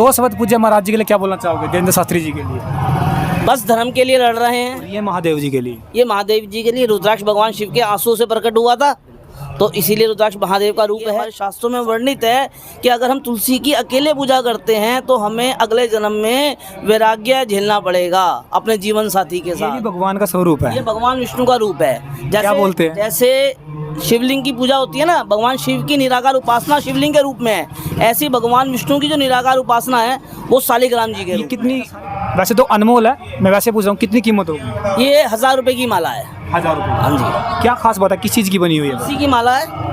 दो शब्द पूज्य महाराज जी के लिए क्या बोलना चाहोगे, देवेंद्र शास्त्री जी के लिए? बस धर्म के लिए लड़ रहे हैं। ये महादेव जी के लिए? ये महादेव जी के लिए रुद्राक्ष भगवान शिव के आंसू से प्रकट हुआ था, तो इसीलिए रुद्राक्ष महादेव का रूप है। हमारे शास्त्रों में वर्णित है कि अगर हम तुलसी की अकेले पूजा करते हैं तो हमें अगले जन्म में वैराग्य झेलना पड़ेगा अपने जीवन साथी के ये साथ। भी भगवान का स्वरूप है? ये भगवान विष्णु का रूप है। जैसे क्या बोलते हैं? जैसे शिवलिंग की पूजा होती है ना, भगवान शिव की निराकार उपासना शिवलिंग के रूप में है, ऐसी भगवान विष्णु की जो निराकार उपासना है वो शालिग्राम जी के ये रूप। कितनी, वैसे तो अनमोल है, मैं वैसे पूछ रहा हूँ कितनी कीमत होगी? ये 1000 रुपए की माला है। 1000 रुपये? हाँ जी। क्या खास बात है, किस चीज़ की बनी हुई है? इसी की माला है।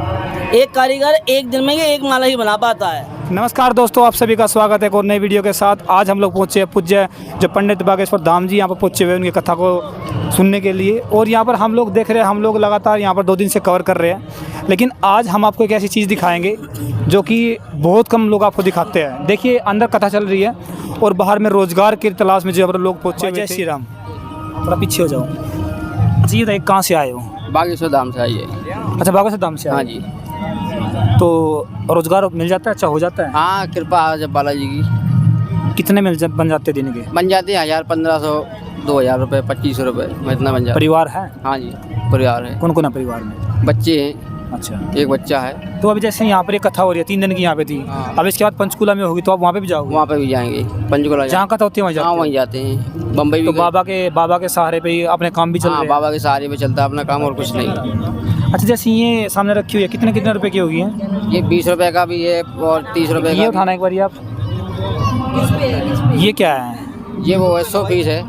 एक कारीगर एक दिन में ये एक माला ही बना पाता है। नमस्कार दोस्तों, आप सभी का स्वागत है एक और नई वीडियो के साथ। आज हम लोग पहुँचे पूज्य जो पंडित बागेश्वर धाम जी यहाँ पर पहुँचे हुए उनकी कथा को सुनने के लिए। और यहाँ पर हम लोग देख रहे हैं, हम लोग लगातार यहाँ पर 2 दिन से कवर कर रहे हैं, लेकिन आज हम आपको एक ऐसी चीज़ दिखाएंगे जो कि बहुत कम लोग आपको दिखाते हैं। देखिए अंदर कथा चल रही है और बाहर में रोजगार की तलाश में जो लोग पहुँचे। जय श्री राम, थोड़ा पीछे हो जाओ जी। बताइए कहाँ से आए हो? बागेश्वर धाम से आइए। अच्छा, बागेश्वर धाम से आए? हाँ जी। तो रोजगार मिल जाता है? अच्छा हो जाता है? हाँ, कृपा है जब बालाजी की। कितने बन जाते हैं दिन के? बन जाते हैं 1000, 1500, 2000 रुपये, 2500 रुपये में इतना बन जाता है। परिवार है? हाँ जी, परिवार है। कौन कौन है परिवार में? बच्चे हैं, अच्छा, एक बच्चा है। तो अभी जैसे यहाँ पर एक कथा हो रही है 3 दिन की यहाँ पे थी, हाँ। अब इसके बाद पंचकूला में होगी तो आप वहाँ पे भी जाओगे? वहाँ पे भी जाएंगे, पंचकुला जहाँ कथा होती है वहाँ हाँ जाते वहीं जाते हैं। बम्बई तो भी गए। बाबा के सहारे पे ही अपने काम भी चल हाँ, रहे हैं? बाबा के सहारे में चलता है अपना काम और कुछ नहीं। अच्छा, जैसे ये सामने रखी हुई है, कितने कितने रुपए की होगी है? ये 20 रुपये का भी है और 30 रुपये ये का उठाना एक बार आप। ये क्या है? भी। ये वो है 100 पीस है।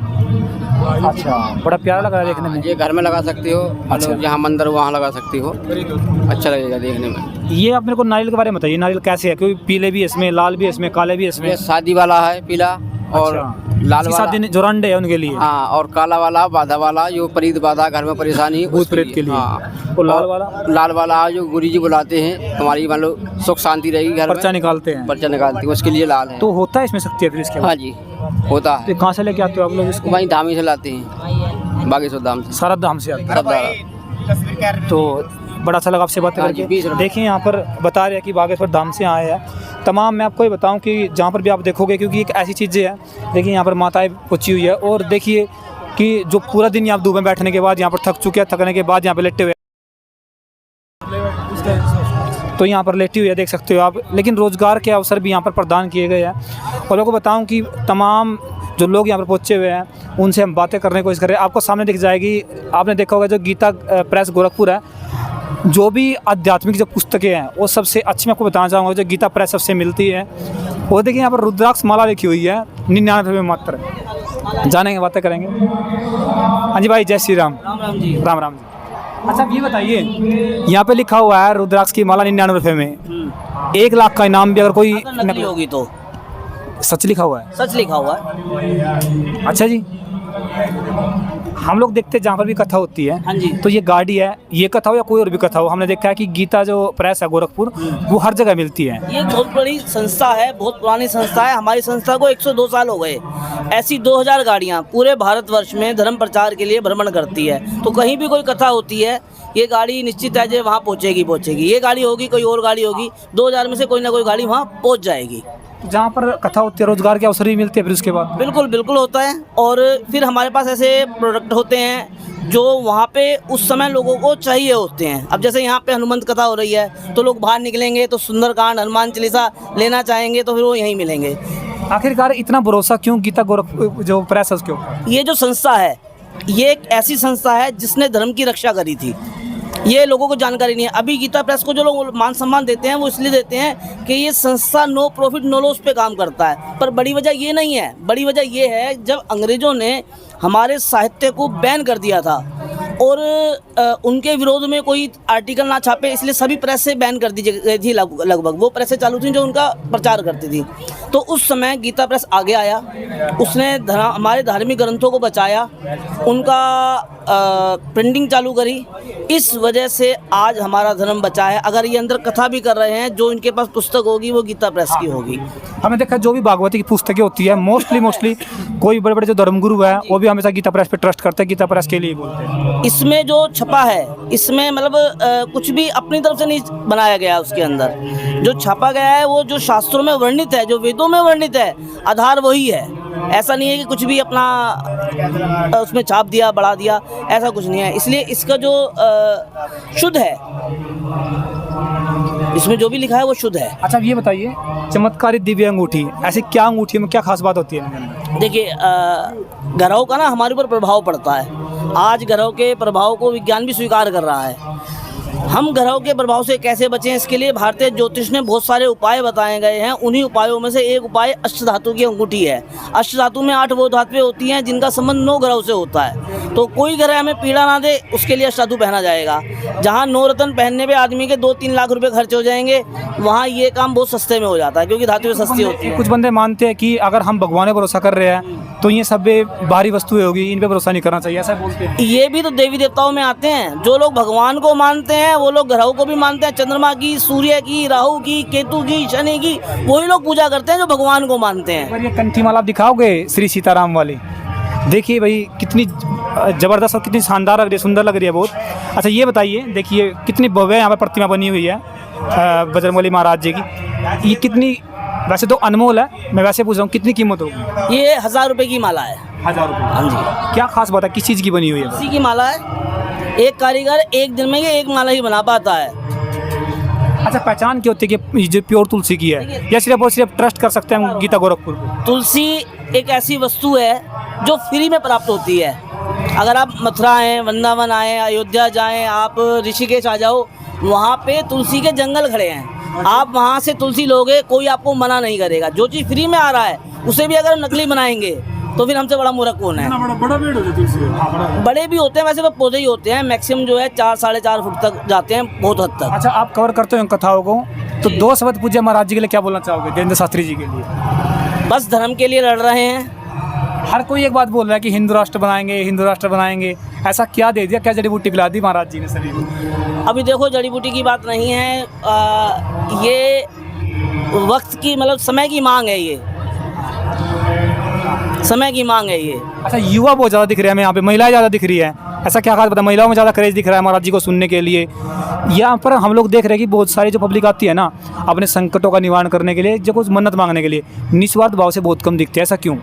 अच्छा, बड़ा प्यारा लग रहा है देखने में। ये घर में लगा सकती हो, अच्छा। जहाँ मंदिर हो वहाँ लगा सकती हो, अच्छा लगेगा देखने में। ये आप मेरे को नारियल के बारे में बताइए, नारियल कैसे है? क्योंकि पीले भी इसमें, लाल भी इसमें, काले भी इसमें। ये शादी वाला है पीला, और लाल वाला शादी जो रंडे है उनके लिए। हाँ, और काला वाला बाधा वाला जो प्रीत बाधा घर में परेशानी भूत प्रेत के लिए। हाँ। और लाल वाला जो गुरु जी बुलाते हैं, हमारी मान लो सुख शांति रहेगी घर में, पर्चा निकालते हैं। पर्चा निकालते हैं, उसके लिए लाल है। तो होता है इसमें शक्ति है फिर इसके बाद? हाँ जी, होता है। तो कहाँ से लेके आते हो आप लोग इसको? वहीं धामी से लाते हैं, बागेश्वर धाम से। सारा धाम से आता सब है। तो बड़ा अच्छा लगा आपसे बात हाँ जी, करके। 20 रुपये। देखिए यहाँ पर बता रहे हैं कि बागेश्वर धाम से आए हैं तमाम। मैं आपको ये बताऊं कि जहाँ पर भी आप देखोगे, क्योंकि एक ऐसी चीज़ें है, देखिए यहाँ पर माताएं पहुँची हुई है और देखिए कि जो पूरा दिन यहाँ धूप में बैठने के बाद यहाँ पर थक चुके हैं, थकने के बाद यहाँ पर लेटे हुए, तो यहाँ पर लेटी हुई है, देख सकते हो आप। लेकिन रोज़गार के अवसर भी यहाँ पर प्रदान किए गए हैं। और लोगों को बताऊँ कि तमाम जो लोग यहाँ पर पहुँचे हुए हैं उनसे हम बातें करने की कोशिश कर रहे हैं। आपको सामने दिख जाएगी, आपने देखा होगा जो गीता प्रेस गोरखपुर है, जो भी आध्यात्मिक जो पुस्तकें हैं वो सबसे अच्छी मैं आपको बताना चाहूँगा जो गीता प्रेस सबसे मिलती है। वो देखिए यहाँ पर रुद्राक्ष माला लिखी हुई है 99 रुपये में मात्र। जानेंगे, बातें करेंगे। हाँ जी भाई, जय श्री राम। राम राम जी। राम राम जी। अच्छा, ये बताइए, यहाँ पे लिखा हुआ है रुद्राक्ष की माला 99 रुपये में, 1 लाख का इनाम भी अगर कोई नकली होगी तो। सच लिखा हुआ है? सच लिखा हुआ है। अच्छा जी, हम लोग देखते हैं जहाँ पर भी कथा होती है, हाँ जी। तो ये गाड़ी है, ये कथा हो या कोई और भी कथा हो, हमने देखा है कि गीता जो प्रेस है गोरखपुर वो हर जगह मिलती है। ये बहुत बड़ी संस्था है, बहुत पुरानी संस्था है। हमारी संस्था को 102 साल हो गए। ऐसी 2000 गाड़ियाँ पूरे भारतवर्ष में धर्म प्रचार के लिए भ्रमण करती है। तो कहीं भी कोई कथा होती है, ये गाड़ी निश्चित है जो वहाँ पहुँचेगी। ये गाड़ी होगी, कोई और गाड़ी होगी, 2000 में से कोई ना कोई गाड़ी वहाँ पहुँच जाएगी। जहाँ पर कथा होती है रोजगार के अवसर भी मिलते हैं फिर उसके बाद? बिल्कुल बिल्कुल होता है। और फिर हमारे पास ऐसे प्रोडक्ट होते हैं जो वहाँ पे उस समय लोगों को चाहिए होते हैं। अब जैसे यहाँ पे हनुमंत कथा हो रही है तो लोग बाहर निकलेंगे तो सुंदरकांड, हनुमान चालीसा लेना चाहेंगे तो फिर वो यहीं मिलेंगे। आखिरकार इतना भरोसा क्यों गीता गोरखपुर जो प्रेस है उसके ऊपर? ये जो संस्था है, ये एक ऐसी संस्था है जिसने धर्म की रक्षा करी थी। ये लोगों को जानकारी नहीं है। अभी गीता प्रेस को जो लोग मान सम्मान देते हैं वो इसलिए देते हैं कि ये संस्था नो प्रॉफिट नो लॉस पे काम करता है, पर बड़ी वजह ये नहीं है। बड़ी वजह ये है जब अंग्रेज़ों ने हमारे साहित्य को बैन कर दिया था और उनके विरोध में कोई आर्टिकल ना छापे, इसलिए सभी प्रेस से बैन कर दी गई थी। लगभग वो प्रेसें चालू थी जो उनका प्रचार करती थी। तो उस समय गीता प्रेस आगे आया, उसने हमारे धार्मिक ग्रंथों को बचाया, उनका प्रिंटिंग चालू करी, इस वजह से आज हमारा धर्म बचा है। अगर ये अंदर कथा भी कर रहे हैं, जो इनके पास पुस्तक होगी वो गीता प्रेस की होगी। हमें देखा जो भी भागवती की पुस्तकें होती है मोस्टली कोई बड़े बड़े जो धर्मगुरु है वो भी हमेशा गीता प्रेस पे ट्रस्ट करते हैं, गीता प्रेस के लिए बोलते हैं। इसमें जो छपा है, इसमें मतलब कुछ भी अपनी तरफ से नहीं बनाया गया। उसके अंदर जो छपा गया है वो जो शास्त्रों में वर्णित है, जो वेदों में वर्णित है, आधार वही है। ऐसा नहीं है कि कुछ भी अपना उसमें छाप दिया, बढ़ा दिया, ऐसा कुछ नहीं है। इसलिए इसका जो शुद्ध है, इसमें जो भी लिखा है वो शुद्ध है। अच्छा ये बताइए, चमत्कारी दिव्य अंगूठी, ऐसी क्या अंगूठी में क्या खास बात होती है? देखिए, ग्रहों का ना हमारे ऊपर प्रभाव पड़ता है। आज ग्रहों के प्रभाव को विज्ञान भी स्वीकार कर रहा है। हम ग्रहों के प्रभाव से कैसे बचें, इसके लिए भारतीय ज्योतिष ने बहुत सारे उपाय बताए गए हैं। उन्हीं उपायों में से एक उपाय अष्टधातु की अंगूठी है। अष्टधातु में 8 वो धातुएं होती हैं जिनका संबंध 9 ग्रहों से होता है। तो कोई ग्रह हमें पीड़ा ना दे, उसके लिए अष्टधातु पहना जाएगा। जहाँ 9 रत्न पहनने पे आदमी के 2-3 लाख रुपए खर्च हो जाएंगे, वहाँ ये काम बहुत सस्ते में हो जाता है, क्योंकि धातुएं सस्ती होती हैं। कुछ बंदे मानते हैं कि अगर हम भगवान पर भरोसा कर रहे हैं तो ये सब बाहरी वस्तुएं होगी, इन पे भरोसा नहीं करना चाहिए, ऐसा बोलते हैं। ये भी तो देवी देवताओं में आते हैं। जो लोग भगवान को मानते हैं वो लोग ग्रहों को भी मानते हैं। चंद्रमा की, सूर्य की, राहु की, केतु की, शनि की, वही लोग पूजा करते हैं जो भगवान को मानते हैं। और ये कंठी माला आप दिखाओगे श्री सीताराम वाली? देखिए भाई कितनी ज़बरदस्त और कितनी शानदार लग रही है, सुंदर लग रही है बहुत। अच्छा ये बताइए, देखिए कितनी भव्य यहाँ पर प्रतिमा बनी हुई है बजरंगबली महाराज जी की। ये कितनी, वैसे तो अनमोल है, मैं वैसे पूछ रहा हूँ कितनी कीमत होगी? ये 1000 रुपये की माला है। 1000 रुपये? हाँ जी। क्या खास बात है, किस चीज़ की बनी हुई है? इसी की माला है। एक कारीगर एक दिन में ये एक माला ही बना पाता है। अच्छा, पहचान क्या होती है कि ये जो प्योर तुलसी की है, या सिर्फ और सिर्फ ट्रस्ट कर सकते हैं गीता गोरखपुर को? तुलसी एक ऐसी वस्तु है जो फ्री में प्राप्त होती है। अगर आप मथुरा आएँ, वृंदावन आएँ, अयोध्या जाएँ, आप ऋषिकेश आ जाओ, वहाँ पे तुलसी के जंगल खड़े हैं। आप वहाँ से तुलसी लोगे, कोई आपको मना नहीं करेगा। जो चीज़ फ्री में आ रहा है उसे भी अगर हम नकली बनाएंगे तो फिर हमसे बड़ा मूर्ख कौन है? बड़ा पेड़ हो जाता है। बड़े भी होते हैं, वैसे तो पौधे ही होते हैं। मैक्सिमम जो है 4-4.5 फुट तक जाते हैं, बहुत हद तक। अच्छा, आप कवर करते हो इन कथाओं को, तो 2 शब्द पूज्य महाराज जी के लिए क्या बोलना चाहोगे, देवेंद्र शास्त्री जी के लिए? बस धर्म के लिए लड़ रहे हैं। हर कोई एक बात बोल रहा है कि हिंदू राष्ट्र बनाएंगे, हिंदू राष्ट्र बनाएंगे। ऐसा क्या दे दिया, क्या जड़ी बूटी पिला दी महाराज जी ने सभी को? अभी देखो, जड़ी बूटी की बात नहीं है, ये वक्त की, मतलब समय की मांग है। ये समय की मांग है ये। अच्छा, युवा बहुत ज़्यादा दिख रहे हैं हमें यहाँ पे, महिलाएं ज़्यादा दिख रही है, ऐसा क्या खास पता? महिलाओं में ज़्यादा क्रेज दिख रहा है महाराज जी को सुनने के लिए। यहाँ पर हम लोग देख रहे हैं कि बहुत सारी जो पब्लिक आती है ना, अपने संकटों का निवारण करने के लिए, जो कुछ मन्नत मांगने के लिए, निस्वार्थ भाव से बहुत कम दिखते हैं। ऐसा क्यों?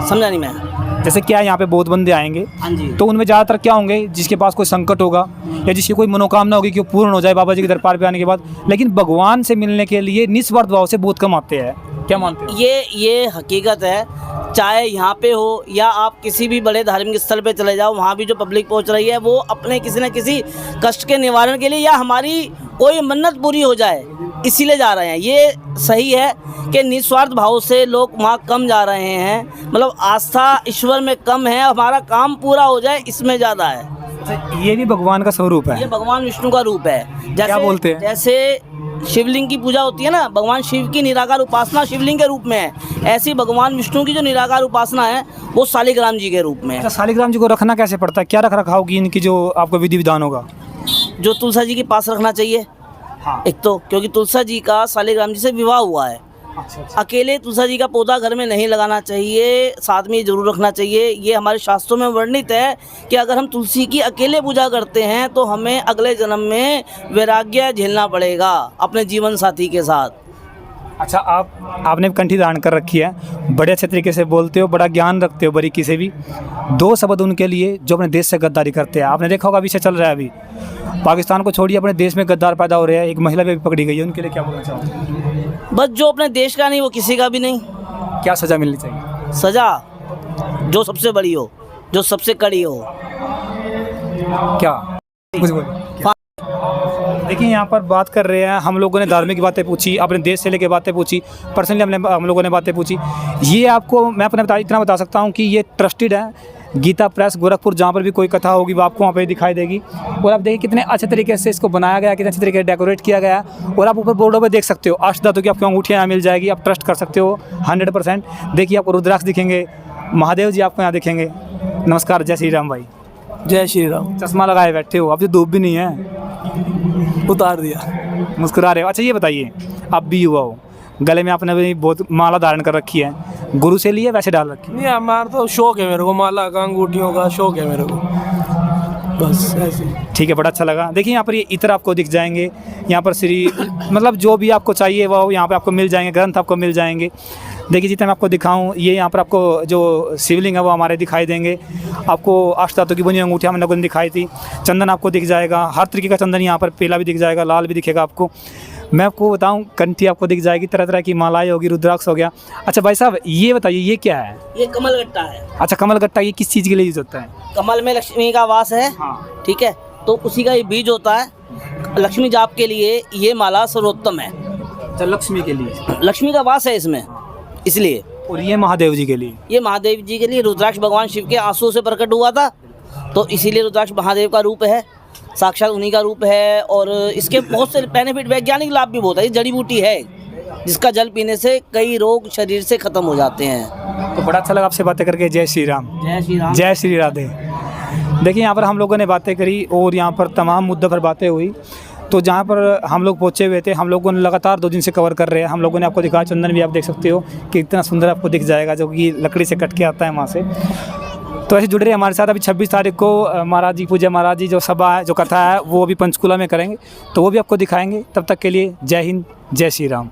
समझा नहीं मैं। जैसे क्या यहाँ पे बहुत बंदे आएंगे, हाँ जी। तो उनमें ज़्यादातर क्या होंगे, जिसके पास कोई संकट होगा या जिसकी कोई मनोकामना होगी कि वो पूर्ण हो जाए बाबा जी के दरबार पे आने के बाद, लेकिन भगवान से मिलने के लिए निस्वार्थ भाव से बहुत कम आते हैं। क्या मानते हैं? ये हकीकत है। चाहे यहाँ पे हो या आप किसी भी बड़े धार्मिक स्थल पे चले जाओ, वहाँ भी जो पब्लिक पहुँच रही है वो अपने किसी न किसी कष्ट के निवारण के लिए या हमारी कोई मन्नत पूरी हो जाए इसीलिए जा रहे हैं। ये सही है कि निस्वार्थ भाव से लोग वहाँ कम जा रहे हैं, मतलब आस्था ईश्वर में कम है, हमारा काम पूरा हो जाए इसमें ज़्यादा है। ये भी भगवान का स्वरूप है, ये भगवान विष्णु का रूप है। जैसे क्या बोलते हैं? जैसे शिवलिंग की पूजा होती है ना, भगवान शिव की निराकार उपासना शिवलिंग के रूप में है, ऐसी भगवान विष्णु की जो निराकार उपासना है वो शालिग्राम जी के रूप में है। अच्छा, शालिग्राम जी को रखना कैसे पड़ता है, क्या रख रखाव की इनकी जो आपको विधि विधान होगा? जो तुलसा जी के पास रखना चाहिए। हाँ। एक तो क्योंकि तुलसा जी का शालिग्राम जी से विवाह हुआ है। अकेले तुलसा जी का पौधा घर में नहीं लगाना चाहिए, साथ में ये जरूर रखना चाहिए। ये हमारे शास्त्रों में वर्णित है कि अगर हम तुलसी की अकेले पूजा करते हैं तो हमें अगले जन्म में वैराग्य झेलना पड़ेगा अपने जीवन साथी के साथ। अच्छा, आपने कंठी धारण कर रखी है, बड़े अच्छे तरीके से बोलते हो, बड़ा ज्ञान रखते हो बारीकी से भी। 2 शब्द उनके लिए जो अपने देश से गद्दारी करते हैं। आपने देखा होगा विषय चल रहा है अभी, पाकिस्तान को छोड़िए अपने देश में गद्दार पैदा हो रहे हैं, एक महिला भी पकड़ी गई है, उनके लिए क्या बोलना चाहोगे? बस जो अपने देश का नहीं वो किसी का भी नहीं। क्या सज़ा मिलनी चाहिए? सज़ा जो सबसे बड़ी हो, जो सबसे कड़ी हो। क्या कुछ बोलिए। देखिए, यहाँ पर बात कर रहे हैं, हम लोगों ने धार्मिक बातें पूछी, अपने देश से लेके बातें पूछी, पर्सनली हम लोगों ने बातें पूछी। ये आपको मैं अपने इतना बता सकता हूँ कि ये ट्रस्टेड है गीता प्रेस गोरखपुर। जहाँ पर भी कोई कथा होगी वो आपको वहाँ पे दिखाई देगी। और आप देखिए कितने अच्छे तरीके से इसको बनाया गया है, कितने अच्छे तरीके से डेकोरेट किया गया है। और आप ऊपर बोर्डों पे देख सकते हो अष्टधातु की आपको अंगूठियाँ यहाँ मिल जाएगी, आप ट्रस्ट कर सकते हो 100%। देखिए आपको रुद्राक्ष दिखेंगे, महादेव जी आपको यहाँ दिखेंगे। नमस्कार, जय श्री राम भाई। जय श्री राम। चश्मा लगाए बैठे हो, अब तो धूप भी नहीं है, उतार दिया। मुस्कुरा रहे हो। अच्छा ये बताइए, आप भी युवा हो, गले में आपने भी बहुत माला धारण कर रखी है, गुरु से लिए वैसे डाल रखी है? नहीं, हमारा तो शौक है, मेरे को माला का अंगूठियों का शौक है मेरे को, बस ऐसे। ठीक है, बड़ा अच्छा लगा। देखिए यहाँ पर ये इत्र आपको दिख जाएंगे, यहाँ पर श्री मतलब जो भी आपको चाहिए वो यहाँ पे आपको मिल जाएंगे, ग्रंथ आपको मिल जाएंगे। देखिए जितना मैं आपको दिखाऊं, ये यहाँ पर आपको जो शिवलिंग है वो हमारे दिखाई देंगे, आपको अष्टधातु की बनी अंगूठियाँ हमने लोगों ने दिखाई थी, चंदन आपको दिख जाएगा, हर तरीके का चंदन यहाँ पर, पीला भी दिख जाएगा, लाल भी दिखेगा आपको। मैं आपको बताऊं, कंठी आपको दिख जाएगी, तरह तरह की मालाएं होगी, रुद्राक्ष हो गया। अच्छा भाई साहब ये बताइए ये क्या है? ये कमल गट्टा है। अच्छा कमल गट्टा, ये किस चीज़ के लिए यूज होता है? कमल में लक्ष्मी का वास है, हाँ। ठीक है, तो उसी का ये बीज होता है। लक्ष्मी जाप के लिए ये माला सर्वोत्तम है, अच्छा लक्ष्मी के लिए, लक्ष्मी का वास है इसमें, इसलिए। और ये महादेव जी के लिए? ये महादेव जी के लिए, रुद्राक्ष भगवान शिव के आंसू से प्रकट हुआ था, तो इसीलिए रुद्राक्ष महादेव का रूप है, साक्षात उन्हीं का रूप है। और इसके बहुत से बेनिफिट, वैज्ञानिक लाभ भी बहुत है। ये जड़ी बूटी है जिसका जल पीने से कई रोग शरीर से खत्म हो जाते हैं। तो बड़ा अच्छा लगा आपसे बातें करके। जय श्री राम। जय श्री राम। जय श्री राधे। देखिए यहाँ पर हम लोगों ने बातें करी और यहाँ पर तमाम मुद्दों पर बातें हुई। तो जहाँ पर हम लोग पहुँचे हुए थे, हम लोगों ने लगातार 2 दिन से कवर कर रहे हैं। हम लोगों ने आपको दिखाया, चंदन भी आप देख सकते हो कि इतना सुंदर आपको दिख जाएगा, जो कि लकड़ी से कट के आता है वहाँ से। तो ऐसे जुड़ रहे हमारे साथ। अभी 26 तारीख को महाराज जी, पूज्य महाराज जी जो सभा है, जो कथा है, वो अभी पंचकूला में करेंगे, तो वो भी आपको दिखाएंगे। तब तक के लिए जय हिंद, जय श्री राम।